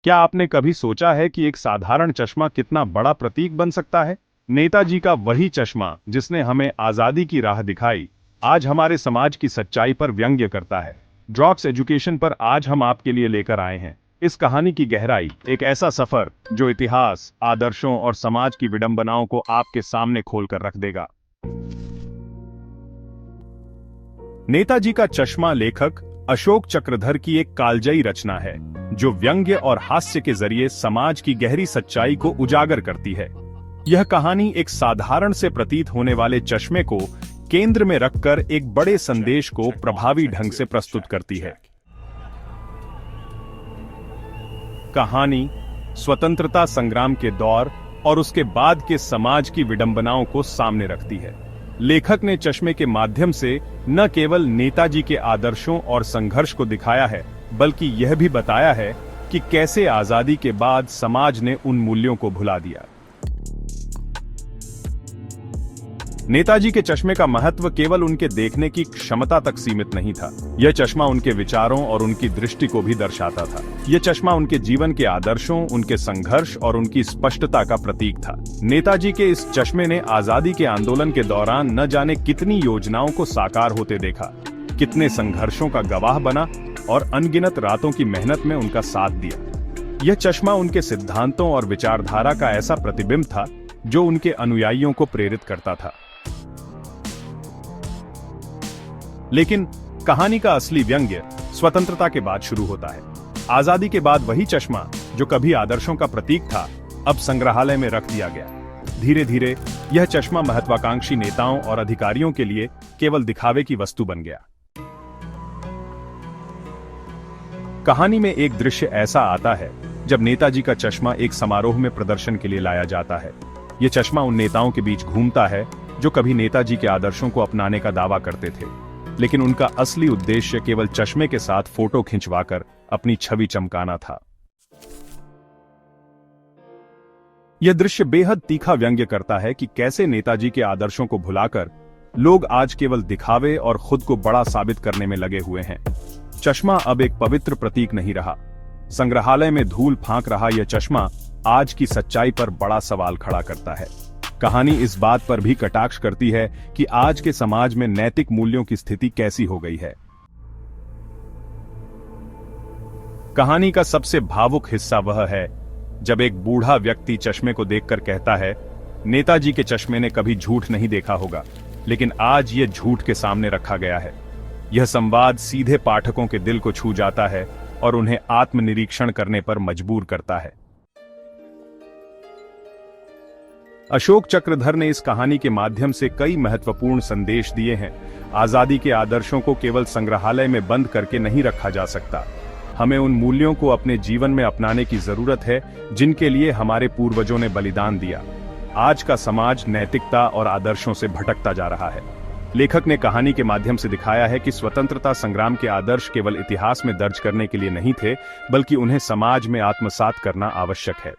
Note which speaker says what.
Speaker 1: क्या आपने कभी सोचा है कि एक साधारण चश्मा कितना बड़ा प्रतीक बन सकता है? नेताजी का वही चश्मा जिसने हमें आजादी की राह दिखाई, आज हमारे समाज की सच्चाई पर व्यंग्य करता है। ड्रॉप्स एजुकेशन पर आज हम आपके लिए लेकर आए हैं इस कहानी की गहराई, एक ऐसा सफर जो इतिहास, आदर्शों और समाज की विडंबनाओं को आपके सामने खोलकर रख देगा। नेताजी का चश्मा लेखक अशोक चक्रधर की एक कालजयी रचना है जो व्यंग्य और हास्य के जरिए समाज की गहरी सच्चाई को उजागर करती है। यह कहानी एक साधारण से प्रतीत होने वाले चश्मे को केंद्र में रखकर एक बड़े संदेश को प्रभावी ढंग से प्रस्तुत करती है। कहानी स्वतंत्रता संग्राम के दौर और उसके बाद के समाज की विडंबनाओं को सामने रखती है। लेखक ने चश्मे के माध्यम से न केवल नेताजी के आदर्शों और संघर्ष को दिखाया है, बल्कि यह भी बताया है कि कैसे आजादी के बाद समाज ने उन मूल्यों को भुला दिया। नेताजी के चश्मे का महत्व केवल उनके देखने की क्षमता तक सीमित नहीं था। यह चश्मा उनके विचारों और उनकी दृष्टि को भी दर्शाता था। यह चश्मा उनके जीवन के आदर्शों, उनके संघर्ष और उनकी स्पष्टता का प्रतीक था। नेताजी के इस चश्मे ने आजादी के आंदोलन के दौरान न जाने कितनी योजनाओं को साकार होते देखा, कितने संघर्षों का गवाह बना और अनगिनत रातों की मेहनत में उनका साथ दिया। यह चश्मा उनके सिद्धांतों और विचारधारा का ऐसा प्रतिबिंब था जो उनके अनुयायियों को प्रेरित करता था। लेकिन कहानी का असली व्यंग्य स्वतंत्रता के बाद शुरू होता है। आजादी के बाद वही चश्मा जो कभी आदर्शों का प्रतीक था, अब संग्रहालय में रख दिया गया। धीरे धीरे यह चश्मा महत्वाकांक्षी नेताओं और अधिकारियों के लिए केवल दिखावे की वस्तु बन गया। कहानी में एक दृश्य ऐसा आता है जब नेताजी का चश्मा एक समारोह में प्रदर्शन के लिए लाया जाता है। यह चश्मा उन नेताओं के बीच घूमता है जो कभी नेताजी के आदर्शों को अपनाने का दावा करते थे, लेकिन उनका असली उद्देश्य केवल चश्मे के साथ फोटो खिंचवाकर अपनी छवि चमकाना था। यह दृश्य बेहद तीखा व्यंग्य करता है कि कैसे नेताजी के आदर्शों को भुलाकर लोग आज केवल दिखावे और खुद को बड़ा साबित करने में लगे हुए हैं। चश्मा अब एक पवित्र प्रतीक नहीं रहा। संग्रहालय में धूल फांक रहा यह चश्मा आज की सच्चाई पर बड़ा सवाल खड़ा करता है। कहानी इस बात पर भी कटाक्ष करती है कि आज के समाज में नैतिक मूल्यों की स्थिति कैसी हो गई है। कहानी का सबसे भावुक हिस्सा वह है जब एक बूढ़ा व्यक्ति चश्मे को देखकर कहता है, नेताजी के चश्मे ने कभी झूठ नहीं देखा होगा, लेकिन आज यह झूठ के सामने रखा गया है। यह संवाद सीधे पाठकों के दिल को छू जाता है और उन्हें आत्मनिरीक्षण करने पर मजबूर करता है। अशोक चक्रधर ने इस कहानी के माध्यम से कई महत्वपूर्ण संदेश दिए हैं। आजादी के आदर्शों को केवल संग्रहालय में बंद करके नहीं रखा जा सकता। हमें उन मूल्यों को अपने जीवन में अपनाने की जरूरत है जिनके लिए हमारे पूर्वजों ने बलिदान दिया। आज का समाज नैतिकता और आदर्शों से भटकता जा रहा है। लेखक ने कहानी के माध्यम से दिखाया है कि स्वतंत्रता संग्राम के आदर्श केवल इतिहास में दर्ज करने के लिए नहीं थे, बल्कि उन्हें समाज में आत्मसात करना आवश्यक है।